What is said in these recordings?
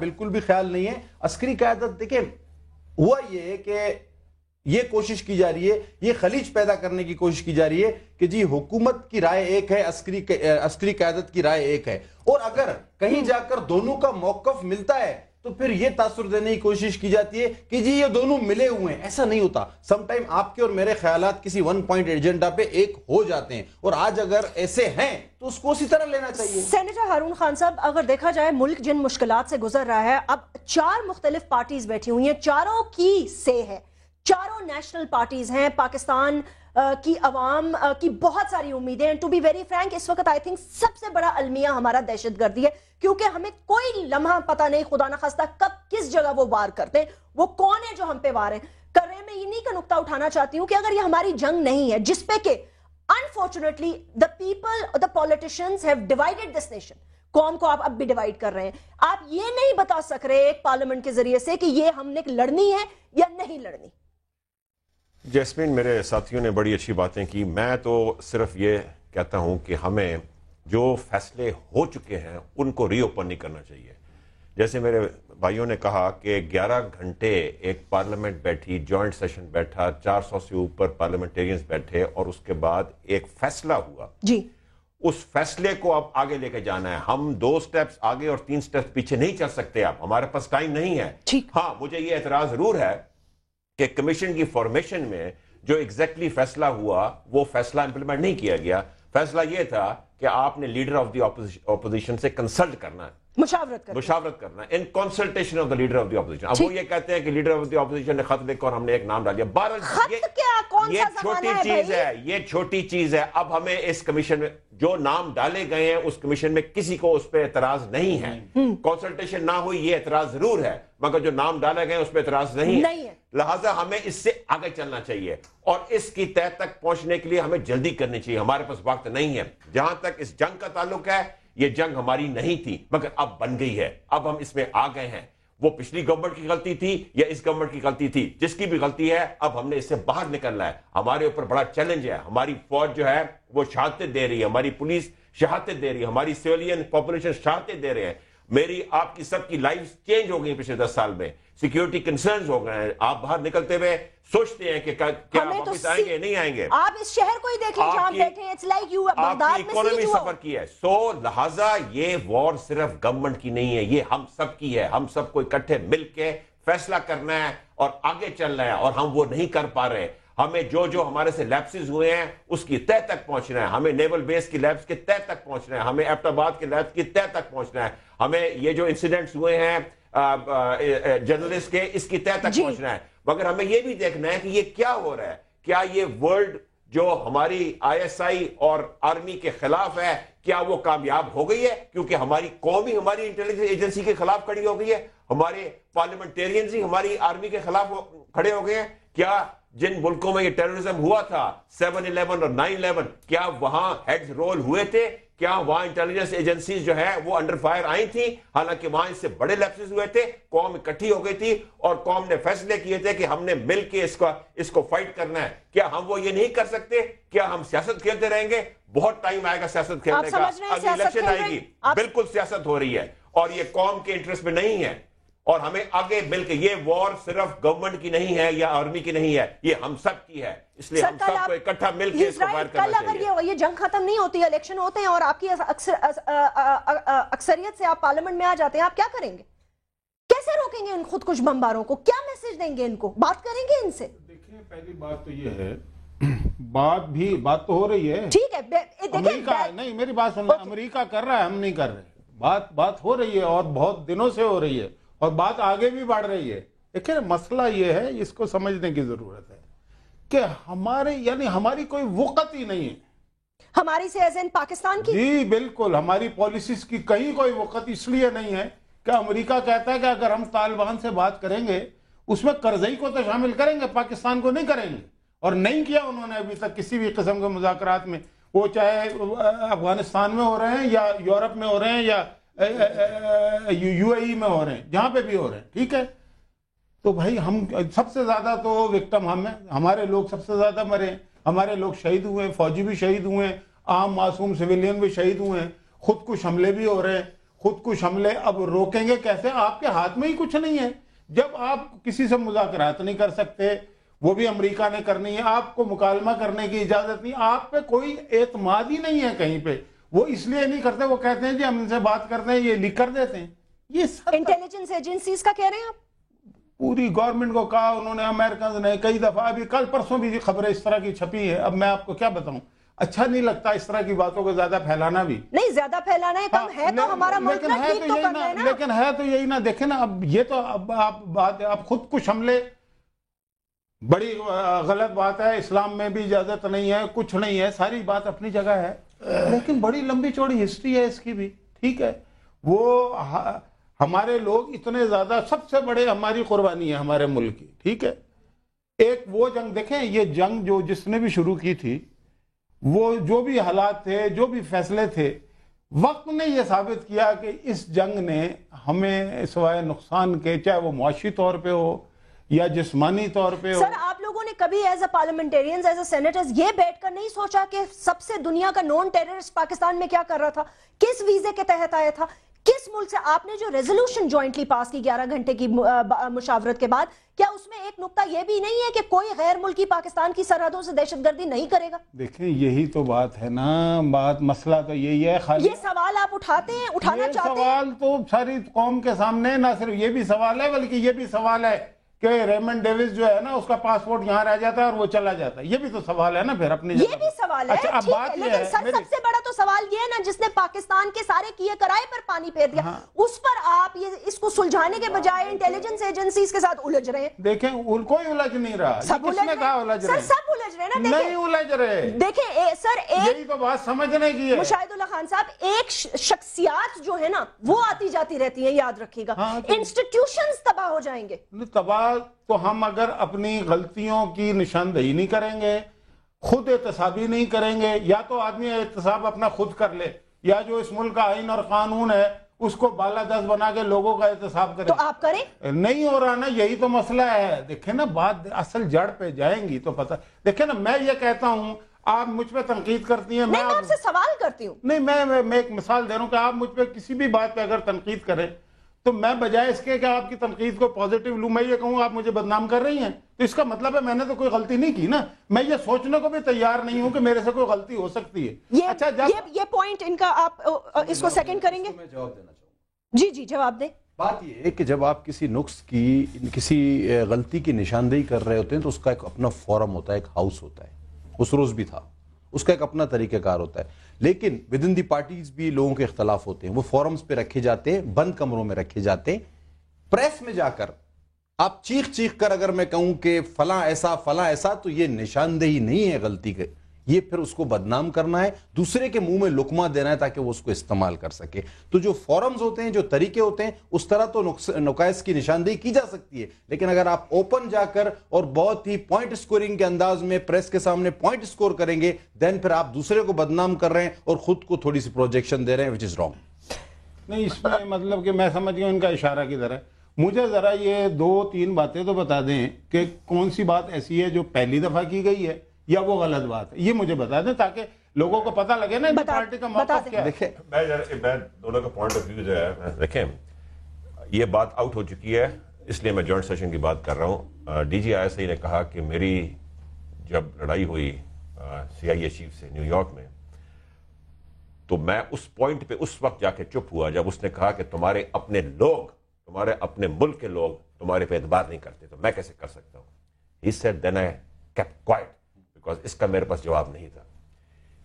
بالکل بھی خیال نہیں ہے. عسکری قیادت دیکھیں ہوا یہ کہ یہ کوشش کی جا رہی ہے, یہ خلیج پیدا کرنے کی کوشش کی جا رہی ہے کہ جی حکومت کی رائے ایک ہے, عسکری قیادت کی رائے ایک ہے, اور اگر کہیں جا کر دونوں کا موقف ملتا ہے تو پھر یہ تاثر دینے کی کوشش کی جاتی ہے کہ جی یہ دونوں ملے ہوئے ہیں. ایسا نہیں ہوتا. سم ٹائم آپ کے اور میرے خیالات کسی ون پوائنٹ ایجنڈا پہ ایک ہو جاتے ہیں, اور آج اگر ایسے ہیں تو اس کو اسی طرح لینا چاہیے. سینیٹر ہارون خان صاحب, اگر دیکھا جائے ملک جن مشکلات سے گزر رہا ہے, اب 4 مختلف پارٹیز بیٹھی ہوئی ہیں, چاروں کی سے ہے, چاروں نیشنل پارٹیز ہیں, پاکستان کی عوام کی بہت ساری امیدیں. ٹو بی ویری فرینک, اس وقت آئی تھنک سب سے بڑا المیہ ہمارا دہشت گردی ہے, کیونکہ ہمیں کوئی لمحہ پتہ نہیں خدا نخواستہ کب کس جگہ وہ وار کرتے ہیں, وہ کون ہے جو ہم پہ وار کر رہے ہیں. میں انہی کا نقطہ اٹھانا چاہتی ہوں کہ اگر یہ ہماری جنگ نہیں ہے جس پہ کہ unfortunately the people, the politicians have divided this nation, قوم کو آپ اب بھی ڈیوائیڈ کر رہے ہیں, آپ یہ نہیں بتا سک رہے ایک پارلیمنٹ کے ذریعے سے کہ یہ ہم نے لڑنی ہے یا نہیں لڑنی. جیسمین, میرے ساتھیوں نے بڑی اچھی باتیں کی. میں تو صرف یہ کہتا ہوں کہ ہمیں جو فیصلے ہو چکے ہیں ان کو ری اوپن نہیں کرنا چاہیے. جیسے میرے بھائیوں نے کہا کہ 11 گھنٹے ایک پارلیمنٹ بیٹھی, جوائنٹ سیشن بیٹھا, 400 سے اوپر پارلیمنٹیرینز بیٹھے, اور اس کے بعد ایک فیصلہ ہوا. جی, اس فیصلے کو اب آگے لے کے جانا ہے. ہم 2 سٹیپس آگے اور 3 سٹیپس پیچھے نہیں چل سکتے. اب ہمارے پاس ٹائم نہیں ہے. ہاں, مجھے یہ اعتراض ضرور ہے کہ کمیشن کی فارمیشن میں جو ایگزیکٹلی فیصلہ ہوا وہ فیصلہ امپلیمنٹ نہیں کیا گیا. فیصلہ یہ تھا کہ آپ نے لیڈر آف دی اپوزیشن سے کنسلٹ کرنا ہے, مشاورت کرنا ہے, in consultation of the leader of the opposition. اب وہ یہ کہتے ہیں کہ لیڈر آف دی اپوزیشن نے خط لکھا اور ہم نے ایک نام ڈال دیا. یہ چھوٹی چیز ہے, یہ چھوٹی چیز ہے. اب ہمیں اس کمیشن میں جو نام ڈالے گئے ہیں اس کمیشن میں کسی کو اس پہ اعتراض نہیں ہے. کنسلٹیشن نہ ہوئی یہ اعتراض ضرور ہے, مگر جو نام ڈالے گئے اس پہ اعتراض نہیں ہے. لہٰذا ہمیں اس سے آگے چلنا چاہیے, اور اس کی تہ تک پہنچنے کے لیے ہمیں جلدی کرنی چاہیے. ہمارے پاس وقت نہیں ہے. جہاں تک اس جنگ کا تعلق ہے, یہ جنگ ہماری نہیں تھی مگر اب بن گئی ہے. اب ہم اس میں آ گئے ہیں. وہ پچھلی گورنمنٹ کی غلطی تھی یا اس گورنمنٹ کی غلطی تھی, جس کی بھی غلطی ہے, اب ہم نے اس سے باہر نکلنا ہے. ہمارے اوپر بڑا چیلنج ہے. ہماری فوج جو ہے وہ شہادتیں دے رہی ہے, ہماری پولیس شہادتیں دے رہی ہے, ہماری سویلین پاپولیشن شہادتیں دے رہے ہیں. میری آپ کی سب کی لائف چینج ہو گئی پچھلے 10 سال میں. سیکیورٹی کنسرنز ہو گئے ہیں. آپ باہر نکلتے ہوئے سوچتے ہیں کہ کیا واپس آئیں گے نہیں آئیں گے. آپ اس شہر کو ہی دیکھ لیں جہاں بیٹھے ہیں, آپ کی اکانومی سفر کی ہے. سو لہٰذا یہ وار صرف گورنمنٹ کی نہیں ہے, یہ ہم سب کی ہے. ہم سب کو اکٹھے مل کے فیصلہ کرنا ہے اور آگے چلنا ہے, اور ہم وہ نہیں کر پا رہے. ہمیں جو ہمارے سے لیپسز ہوئے ہیں اس کی تہ تک پہنچنا ہے. ہمیں نیول بیس کی لیبس کے تہ تک پہنچنا ہے. ہمیں ایبٹ آباد کے لیبس کی تہ تک پہنچنا ہے. ہمیں یہ جو انسیڈنٹس ہوئے ہیں جرنلسٹ کے, اس کی تہ تک پہنچنا ہے. مگر ہمیں یہ بھی دیکھنا ہے کہ یہ کیا ہو رہا ہے. کیا یہ ورلڈ جو ہماری ISI اور آرمی کے خلاف ہے, کیا وہ کامیاب ہو گئی ہے؟ کیونکہ ہماری قوم ہی ہماری انٹیلیجنس ایجنسی کے خلاف کھڑی ہو گئی ہے, ہمارے پارلیمنٹیرینز ہی ہماری آرمی کے خلاف کھڑے ہو گئے ہیں. کیا جن ملکوں میں یہ ٹیررزم ہوا تھا 7/11 اور 9/11, کیا وہاں ہیڈز رول ہوئے تھے؟ کیا وہاں انٹیلیجنس ایجنسیز جو ہے وہ انڈر فائر آئی تھیں؟ حالانکہ وہاں اس سے بڑے لیپسز ہوئے تھے. قوم اکٹھی ہو گئی تھی اور قوم نے فیصلے کیے تھے کہ ہم نے مل کے اس کو فائٹ کرنا ہے. کیا ہم وہ یہ نہیں کر سکتے؟ کیا ہم سیاست کھیلتے رہیں گے؟ بہت ٹائم آئے گا سیاست کھیلنے کا. اگلی الیکشن آئے گی, بالکل سیاست ہو رہی ہے اور یہ قوم کے انٹرسٹ میں نہیں ہے. اور ہمیں آگے مل کے, یہ وار صرف گورنمنٹ کی نہیں ہے یا آرمی کی نہیں ہے, یہ ہم سب کی ہے. اس لیے ہم سب کو اکٹھا مل کے اس کو فائر کرنا چاہیے. اگر یہ جنگ ختم نہیں ہوتی, الیکشن ہوتے ہیں اور آپ کی اکثریت سے آپ پارلیمنٹ میں آ جاتے ہیں, آپ کیا کریں گے؟ کیسے روکیں گے ان خودکش بمباروں کو؟ کیا میسج دیں گے ان کو؟ بات کریں گے ان سے؟ دیکھیں, پہلی بات تو یہ ہے, بات تو ہو رہی ہے. ٹھیک ہے, امریکہ نہیں, میری بات سن لیں, امریکہ کر رہا ہے, ہم نہیں کر رہے. بات ہو رہی ہے اور بہت دنوں سے ہو رہی ہے, اور بات آگے بھی بڑھ رہی ہے. دیکھیں, مسئلہ یہ ہے, اس کو سمجھنے کی ضرورت ہے کہ ہماری کوئی وقت ہی نہیں ہے. ہماری سے ایز ان پاکستان کی؟ جی بالکل, ہماری پالیسیز کی کہیں کوئی وقت اس لیے نہیں ہے کہ امریکہ کہتا ہے کہ اگر ہم طالبان سے بات کریں گے اس میں کرزئی کو تو شامل کریں گے, پاکستان کو نہیں کریں گے. اور نہیں کیا انہوں نے ابھی تک کسی بھی قسم کے مذاکرات میں, وہ چاہے افغانستان میں ہو رہے ہیں یا یورپ میں ہو رہے ہیں یا UAE میں ہو رہے ہیں, جہاں پہ بھی ہو رہے ہیں. ٹھیک ہے, تو بھائی ہم سب سے زیادہ تو وکٹم ہم ہیں, ہمارے لوگ سب سے زیادہ مرے, ہمارے لوگ شہید ہوئے ہیں, فوجی بھی شہید ہوئے ہیں, عام معصوم سویلین بھی شہید ہوئے ہیں, خودکش حملے بھی ہو رہے ہیں. خود کش حملے اب روکیں گے کیسے؟ آپ کے ہاتھ میں ہی کچھ نہیں ہے. جب آپ کسی سے مذاکرات نہیں کر سکتے، وہ بھی امریکہ نے کرنی ہے، آپ کو مکالمہ کرنے کی اجازت نہیں، آپ پہ کوئی اعتماد ہی نہیں ہے کہیں پہ. وہ اس لیے نہیں کرتے، وہ کہتے ہیں جی ہم ان سے بات کرتے ہیں، یہ لکھ کر دیتے ہیں. یہ سب انٹیلیجنس ایجنسیز کا کہہ رہے ہیں آپ؟ پوری گورنمنٹ کو کہا انہوں نے، امریکنز نے کئی دفعہ، ابھی کل پرسوں بھی خبریں اس طرح کی چھپی ہے. اب میں آپ کو کیا بتاؤں، اچھا نہیں لگتا اس طرح کی باتوں کو زیادہ پھیلانا بھی. نہیں زیادہ پھیلانا ہے کم ہے تو ہمارا ملک نا ٹھیک تو کرنا ہے نا. لیکن ہے تو یہی نا. دیکھیں نا اب یہ تو اب آپ بات، اب خود کش حملے بڑی غلط بات ہے، اسلام میں بھی اجازت نہیں ہے، کچھ نہیں ہے، ساری بات اپنی جگہ ہے، لیکن بڑی لمبی چوڑی ہسٹری ہے اس کی بھی. ٹھیک ہے، وہ ہمارے لوگ اتنے زیادہ، سب سے بڑے ہماری قربانی ہے ہمارے ملک کی. ٹھیک ہے، ایک وہ جنگ دیکھیں، یہ جنگ جو جس نے بھی شروع کی تھی، وہ جو بھی حالات تھے، جو بھی فیصلے تھے، وقت نے یہ ثابت کیا کہ اس جنگ نے ہمیں سوائے نقصان کے، چاہے وہ معاشی طور پہ ہو یا جسمانی طور پہ ہو. سر آپ لوگوں نے کبھی as a parliamentarians, as a senators یہ بیٹھ کر نہیں سوچا کہ سب سے دنیا کا نون ٹیررسٹ پاکستان میں کیا کر رہا تھا، کس ویزے کے تحت آیا تھا، کس ملک سے؟ آپ نے جو ریزولوشن جوائنٹلی پاس کی 11 گھنٹے کی مشاورت کے بعد، کیا اس میں ایک نقطہ یہ بھی نہیں ہے کہ کوئی غیر ملکی پاکستان کی سرحدوں سے دہشت گردی نہیں کرے گا؟ دیکھیں یہی تو بات ہے نا، مسئلہ تو یہی ہے. یہ سوال آپ اٹھاتے ہیں، اٹھانا چاہتے ہیں؟ سوال تو ساری قوم کے سامنے، نہ صرف یہ بھی سوال ہے بلکہ یہ بھی سوال ہے کہ ریمنڈ ڈیوس جو ہے نا، اس کا پاسپورٹ یہاں رہ جاتا ہے اور وہ چلا جاتا ہے. یہ بھی تو سوال ہے نا پھر اپنی یہ بھی سوال ہے. اچھا اب بات یہ لیکن سر ہے، سب سے بڑا تو سوال یہ ہے نا، جس نے پاکستان کے سارے کیے کرائے پر پانی پھیر دیا، اس پر آپ اس کو سلجھانے کے بجائے انٹیلیجنس ایجنسیز کے ساتھ الجھ رہے ہیں. دیکھیں کوئی الجھ نہیں رہا. کس نے کہا الجھ رہے ہیں؟ سر سب الجھ رہے ہیں نا. نہیں الجھ رہے. دیکھیں سر، یہی تو بات سمجھنے کی ہے. مشاہد اللہ خان صاحب، ایک شخصیات جو ہے نا وہ آتی جاتی رہتی ہیں، یاد رکھیے گا. انسٹیٹیوشنز تباہ ہو جائیں گے. تباہ تو ہم اگر اپنی غلطیوں کی نشاندہی نہیں کریں گے، خود احتسابی نہیں کریں گے، یا تو آدمی احتساب اپنا خود کر لے، یا جو اس ملک کا آئین اور قانون ہے اس کو بالادست بنا کے لوگوں کا احتساب کرے. تو آپ کریں. نہیں ہو رہا نا، یہی تو مسئلہ ہے. دیکھیں نا بات اصل جڑ پہ جائیں گی تو پتہ. دیکھیں نا میں یہ کہتا ہوں، آپ مجھ پہ تنقید کرتی ہیں، میں آپ سے سوال کرتی ہوں. نہیں، میں ایک مثال دے رہا ہوں کہ آپ مجھ پہ کسی بھی بات پہ اگر تنقید کریں تو میں بجائے اس کے کہ آپ کی تنقید کو پازیٹیو لوں، میں یہ کہوں آپ مجھے بدنام کر رہی ہیں، تو اس کا مطلب ہے میں نے تو کوئی غلطی نہیں کی نا. میں یہ سوچنے کو بھی تیار نہیں ہوں کہ میرے سے کوئی غلطی ہو سکتی ہے. اچھا یہ پوائنٹ ان کا آپ اس کو سیکنڈ کریں گے؟ میں جواب دینا چاہوں گا. جی جواب دیں. بات یہ ہے کہ جب آپ کسی نقص کی، کسی غلطی کی نشاندہی کر رہے ہوتے ہیں تو اس کا ایک اپنا فورم ہوتا ہے، ایک ہاؤس ہوتا ہے. اس روز بھی تھا، اس کا ایک اپنا طریقہ کار ہوتا ہے. لیکن ود ان دی پارٹیز بھی لوگوں کے اختلاف ہوتے ہیں، وہ فورمز پہ رکھے جاتے ہیں، بند کمروں میں رکھے جاتے ہیں. پریس میں جا کر آپ چیخ کر اگر میں کہوں کہ فلاں ایسا، تو یہ نشاندہی نہیں ہے غلطی کے، یہ پھر اس کو بدنام کرنا ہے، دوسرے کے منہ میں لقمہ دینا ہے تاکہ وہ اس کو استعمال کر سکے. تو جو فورمز ہوتے ہیں، جو طریقے ہوتے ہیں، اس طرح تو نقائص کی نشاندہی کی جا سکتی ہے. لیکن اگر آپ اوپن جا کر اور بہت ہی پوائنٹ سکورنگ کے انداز میں پریس کے سامنے پوائنٹ سکور کریں گے، دین پھر آپ دوسرے کو بدنام کر رہے ہیں اور خود کو تھوڑی سی پروجیکشن دے رہے ہیں، وچ از رانگ. نہیں، اس میں مطلب کہ میں سمجھ گیا ان کا اشارہ کدھر ہے. مجھے ذرا یہ 2-3 باتیں تو بتا دیں کہ کون سی بات ایسی ہے جو پہلی دفعہ کی گئی ہے یا وہ غلط بات ہے. یہ مجھے بتا دیں تاکہ لوگوں کو پتہ لگے نا پارٹی کا موقف کیا ہے. میں دونوں کا پوائنٹ آف ویو جو ہے، دیکھیں یہ بات آؤٹ ہو چکی ہے، اس لیے میں جوائنٹ سیشن کی بات کر رہا ہوں. ڈی جی ISI نے کہا کہ میری جب لڑائی ہوئی CIA چیف سے نیو یارک میں، تو میں اس پوائنٹ پہ اس وقت جا کے چپ ہوا جب اس نے کہا کہ تمہارے اپنے لوگ، تمہارے اپنے ملک کے لوگ تمہارے پہ اعتبار نہیں کرتے، تو میں کیسے کر سکتا ہوں. He said then I kept quiet because اس کا میرے پاس جواب نہیں تھا.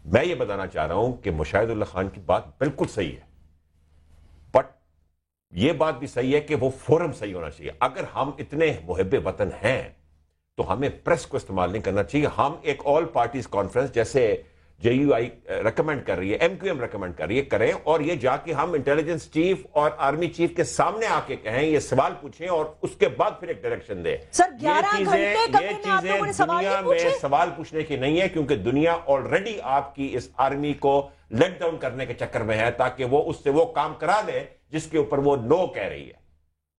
میں یہ بتانا چاہ رہا ہوں کہ مشاہد اللہ خان کی بات بالکل صحیح ہے، بٹ یہ بات بھی صحیح ہے کہ وہ فورم صحیح ہونا چاہیے. اگر ہم اتنے محب وطن ہیں تو ہمیں پریس کو استعمال نہیں کرنا چاہیے. ہم ایک آل پارٹیز کانفرنس جیسے JUI ریکمینڈ کر رہی ہے، MQM ریکمینڈ کر رہی ہے، کریں، اور یہ جا کے ہم انٹیلیجنس چیف اور آرمی چیف کے سامنے آ کے کہیں، یہ سوال پوچھیں اور اس کے بعد پھر ایک ڈائریکشن دیں. سر 11 گھنٹے یہ چیزیں دنیا میں سوال پوچھنے کی نہیں ہے، کیونکہ دنیا آلریڈی آپ کی اس آرمی کو لیٹ ڈاؤن کرنے کے چکر میں ہے تاکہ وہ اس سے وہ کام کرا لے جس کے اوپر وہ نو کہہ رہی ہے.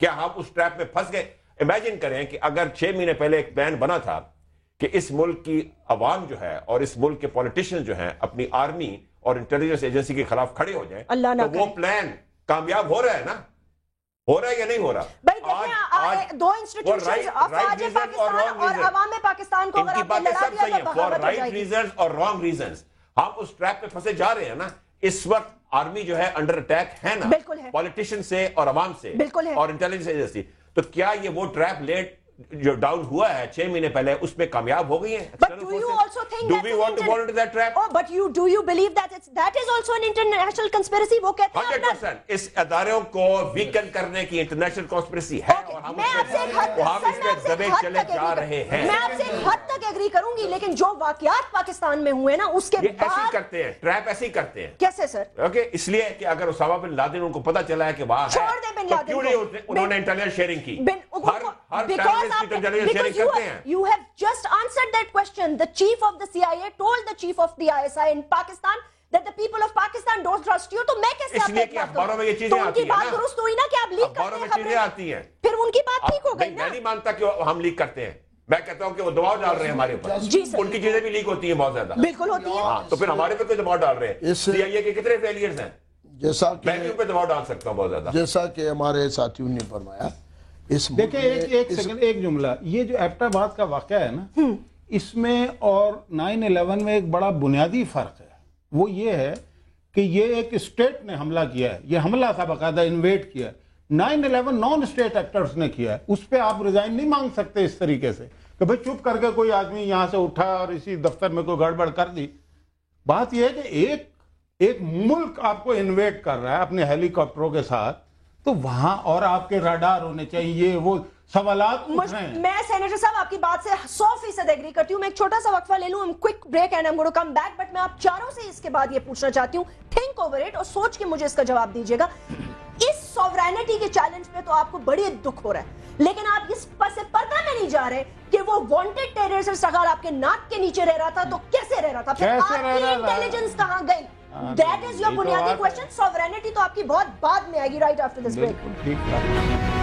کیا ہم اس ٹریپ میں پھنس گئے؟ امیجن کریں کہ اگر 6 مہینے پہلے ایک پلان بنا تھا کہ اس ملک کی عوام جو ہے اور اس ملک کے پولیٹیشین جو ہیں اپنی آرمی اور انٹیلیجنس ایجنسی کے خلاف کھڑے ہو جائیں، تو وہ پلان کامیاب ہو رہا ہے نا, ہو رہا ہے یا نہیں ہو رہا؟ بھائی دیکھیں دو انسٹیٹیوشنز افواج پاکستان اور عوام پاکستان کو اگر آپ نے لڑا دیا تو بغاوت ہو جائے گی. اور رانگ ریزنز ہم اس ٹریپ پہ پھنسے جا رہے ہیں نا. اس وقت آرمی جو ہے انڈر اٹیک ہے نا, بالکل ہے, پولیٹیشین سے اور عوام سے, بالکل ہے, اور انٹیلیجنس ایجنسی. تو کیا یہ وہ ٹریپ لیٹ جو ڈاؤن ہوا ہے 6 مہینے پہلے اس میں کامیاب ہو گئی ہیں؟ But do you also think do we want to fall into that trap? Oh, but do you believe that is also an international conspiracy? وہ کہتے ہیں 100% اس اداروں کو ویکن کرنے کی انٹرنیشنل کانسپریسی ہے, اور ہم اس پہ دبے چلے جا رہے ہیں. میں آپ سے ایک حد تک ایگری کروں گی, لیکن جو واقعات پاکستان میں ہوئے نا اس کے بعد ایسے ہی کرتے ہیں, ٹریپ ایسے ہی کرتے ہیں. کیسے سر؟ اوکے, اس لیے کہ اگر اسامہ بن لادن ان کو پتا چلا ہے کہ وہاں ہے, چھوڑ دیں بن لادن کیوں نہیں انہوں نے انٹیلیجنس شیئرنگ کی؟ ہر ٹیررسٹ کی انٹیلیجنس شیئرنگ کرتے ہیں. You have just answered that question. The chief of the CIA told the chief of the ISI in Pakistan that the people of Pakistan don't trust you. تو میں کیسے اس لیے کہ اخباروں میں یہ چیزیں آتی ہیں نا, بات درست ہوئی نا کہ آپ لیک کرتے ہیں, اخباروں میں چیزیں آتی ہیں, پھر ان کی بات ٹھیک ہو گئی نا. میں نہیں مانتا کہ ہم لیک کرتے ہیں, میں کہتا ہوں کہ وہ دباؤ ڈال رہے ہیں ہمارے اوپر. جی سر, ان کی چیزیں بھی لیک ہوتی ہیں بہت زیادہ. بالکل ہوتی ہیں. ہاں, تو پھر ہمارے پہ کوئی دباؤ ڈال رہے ہیں. CIA کے کتنے فیلئرز ہیں, جیسا کہ میں بھی ان پہ دباؤ ڈال سکتا ہوں بہت زیادہ. جیسا کہ ہمارے ساتھیوں نے فرمایا, دیکھیں ایک سیکنڈ, ایک جملہ, یہ جو ایبٹ آباد کا واقعہ ہے نا, اس میں اور 9/11 میں ایک بڑا بنیادی فرق ہے. وہ یہ ہے کہ یہ ایک اسٹیٹ نے حملہ کیا ہے, یہ حملہ تھا باقاعدہ, انویٹ کیا ہے. 9/11 نان اسٹیٹ ایکٹرز نے کیا ہے, اس پہ آپ ریزائن نہیں مانگ سکتے اس طریقے سے کہ بھئی چپ کر کے کوئی آدمی یہاں سے اٹھا اور اسی دفتر میں کوئی گڑبڑ کر دی. بات یہ ہے کہ ایک ملک آپ کو انویٹ کر رہا ہے اپنے ہیلی کاپٹروں کے ساتھ, تو وہاں اور آپ کے راڈار ہونے چاہیے, وہ سوالات اٹھ رہے ہیں. میں سینیٹر صاحب آپ کی بات سے 100% ایگری کرتی ہوں. میں ایک چھوٹا سا وقفہ لے لوں, quick break and I'm going to come back, but میں آپ چاروں سے اس کے بعد یہ پوچھنا چاہتی ہوں, تھنک اوور اٹ اور سوچ کے مجھے اس کا جواب دیجیے گا. اس سوورینٹی کے چیلنج پہ تو آپ کو بڑی دکھ ہو رہا ہے, لیکن آپ اس پس پردہ میں نہیں جا رہے کہ وہ وانٹڈ ٹیررسٹ اگر آپ کے ناک کے نیچے رہ رہا تھا تو کیسے رہ رہا تھا, پھر آپ کی انٹیلیجنس کہاں گئی؟ That is your بنیادی question. Sovereignty تو آپ کی بہت بعد میں آئے گی, right after this break.